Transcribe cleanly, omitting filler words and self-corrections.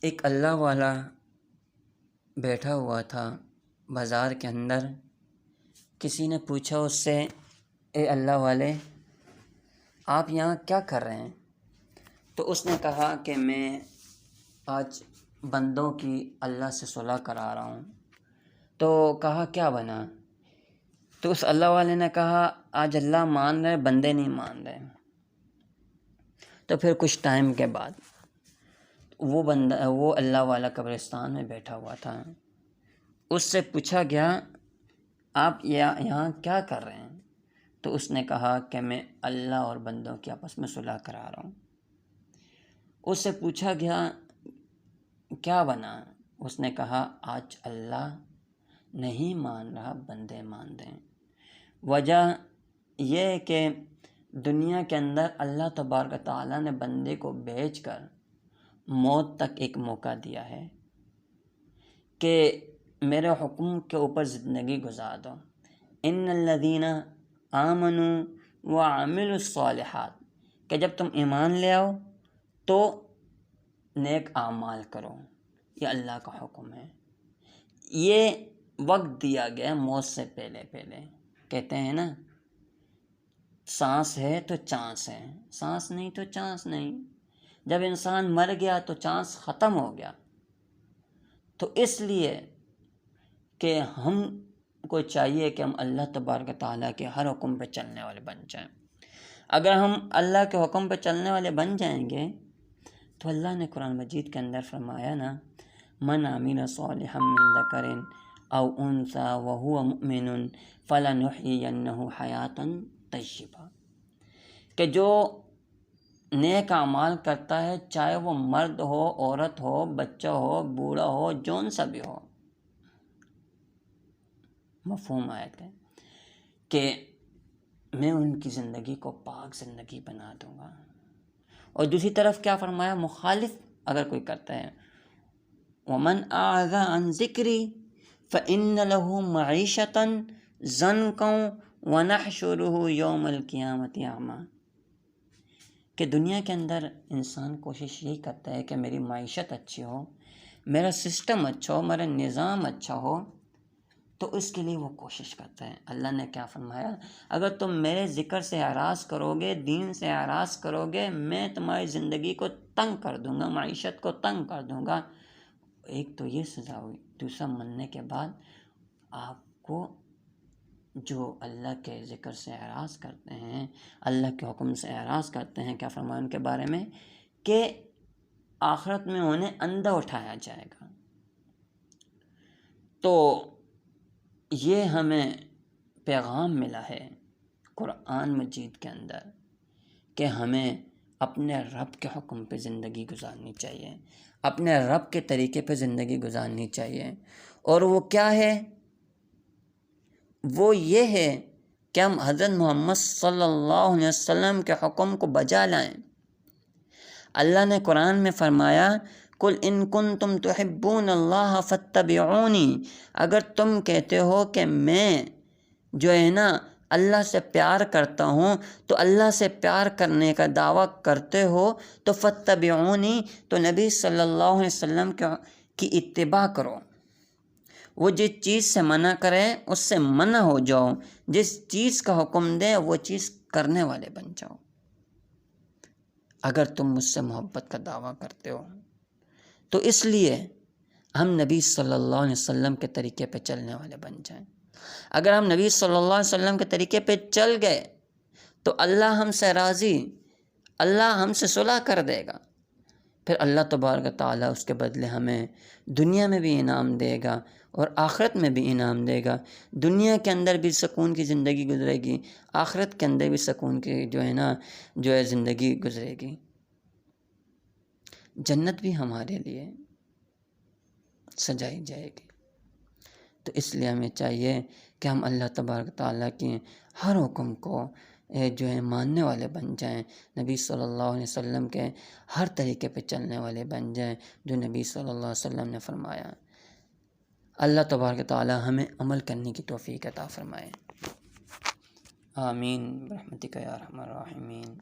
ایک اللہ والا بیٹھا ہوا تھا بازار کے اندر۔ کسی نے پوچھا اس سے، اے اللہ والے، آپ یہاں کیا کر رہے ہیں؟ تو اس نے کہا کہ میں آج بندوں کی اللہ سے صلح کرا رہا ہوں۔ تو کہا کیا بنا؟ تو اس اللہ والے نے کہا آج اللہ مان رہے، بندے نہیں مان رہے۔ تو پھر کچھ ٹائم کے بعد وہ اللہ والا قبرستان میں بیٹھا ہوا تھا۔ اس سے پوچھا گیا آپ یہاں کیا کر رہے ہیں؟ تو اس نے کہا کہ میں اللہ اور بندوں کی آپس میں صلح کرا رہا ہوں۔ اس سے پوچھا گیا کیا بنا؟ اس نے کہا آج اللہ نہیں مان رہا، بندے مان رہے ہیں۔ وجہ یہ ہے کہ دنیا کے اندر اللہ تبارک و تعالیٰ نے بندے کو بھیج کر موت تک ایک موقع دیا ہے کہ میرے حکم کے اوپر زندگی گزار دو۔ ان الذین آمنوا وعملوا الصالحات، کہ جب تم ایمان لے آؤ تو نیک اعمال کرو، یہ اللہ کا حکم ہے۔ یہ وقت دیا گیا موت سے پہلے پہلے۔ کہتے ہیں نا، سانس ہے تو چانس ہے، سانس نہیں تو چانس نہیں۔ جب انسان مر گیا تو چانس ختم ہو گیا۔ تو اس لیے کہ ہم کو چاہیے کہ ہم اللہ تبارک و تعالیٰ کے ہر حکم پہ چلنے والے بن جائیں۔ اگر ہم اللہ کے حکم پہ چلنے والے بن جائیں گے تو اللہ نے قرآن مجید کے اندر فرمایا نا، من عمل صالحا من ذکر او انثی وہو مؤمن فلنحیینہ حیاتا طیبہ، کہ جو نیک اعمال کرتا ہے، چاہے وہ مرد ہو، عورت ہو، بچہ ہو، بوڑھا ہو، جون سا بھی ہو، مفہوم آیت ہے کہ میں ان کی زندگی کو پاک زندگی بنا دوں گا۔ اور دوسری طرف کیا فرمایا؟ مخالف اگر کوئی کرتا ہے، ومن اعرض عن ذکری فإن له معیشۃ ضنکا ونحشرہ یوم القیامۃ اعمیٰ، کہ دنیا کے اندر انسان کوشش یہی کرتا ہے کہ میری معیشت اچھی ہو، میرا سسٹم اچھا ہو، میرا نظام اچھا ہو، تو اس کے لیے وہ کوشش کرتا ہے۔ اللہ نے کیا فرمایا؟ اگر تم میرے ذکر سے اعراض کرو گے، دین سے اعراض کرو گے، میں تمہاری زندگی کو تنگ کر دوں گا، معیشت کو تنگ کر دوں گا۔ ایک تو یہ سزا ہوئی، دوسرا مننے کے بعد آپ کو جو اللہ کے ذکر سے اعراض کرتے ہیں، اللہ کے حکم سے اعراض کرتے ہیں، کیا فرمایا ان کے بارے میں؟ کہ آخرت میں انہیں اندھا اٹھایا جائے گا۔ تو یہ ہمیں پیغام ملا ہے قرآن مجید کے اندر کہ ہمیں اپنے رب کے حکم پہ زندگی گزارنی چاہیے، اپنے رب کے طریقے پہ زندگی گزارنی چاہیے۔ اور وہ کیا ہے؟ وہ یہ ہے کہ ہم حضرت محمد صلی اللہ علیہ وسلم کے حکم کو بجا لائیں۔ اللہ نے قرآن میں فرمایا، قل ان کنتم تحبون اللہ فاتبعونی، اگر تم کہتے ہو کہ میں جو ہے نا اللہ سے پیار کرتا ہوں، تو اللہ سے پیار کرنے کا دعویٰ کرتے ہو تو فاتبعونی، تو نبی صلی اللہ علیہ وسلم کی اتباع کرو۔ وہ جس چیز سے منع کرے اس سے منع ہو جاؤ، جس چیز کا حکم دے وہ چیز کرنے والے بن جاؤ، اگر تم مجھ سے محبت کا دعویٰ کرتے ہو۔ تو اس لیے ہم نبی صلی اللہ علیہ وسلم کے طریقے پہ چلنے والے بن جائیں۔ اگر ہم نبی صلی اللہ علیہ وسلم کے طریقے پہ چل گئے تو اللہ ہم سے راضی، اللہ ہم سے صلح کر دے گا۔ پھر اللہ تبارک و تعالیٰ اس کے بدلے ہمیں دنیا میں بھی انعام دے گا اور آخرت میں بھی انعام دے گا۔ دنیا کے اندر بھی سکون کی زندگی گزرے گی، آخرت کے اندر بھی سکون کی جو ہے زندگی گزرے گی۔ جنت بھی ہمارے لیے سجائی جائے گی۔ تو اس لیے ہمیں چاہیے کہ ہم اللہ تبارک و تعالیٰ کے ہر حکم کو جو ہے ماننے والے بن جائیں، نبی صلی اللہ علیہ وسلم کے ہر طریقے پہ چلنے والے بن جائیں جو نبی صلی اللہ علیہ وسلم نے فرمایا۔ اللہ تبارک و تعالیٰ ہمیں عمل کرنے کی توفیق عطا فرمائے۔ آمین برحمتک یا ارحم الراحمین۔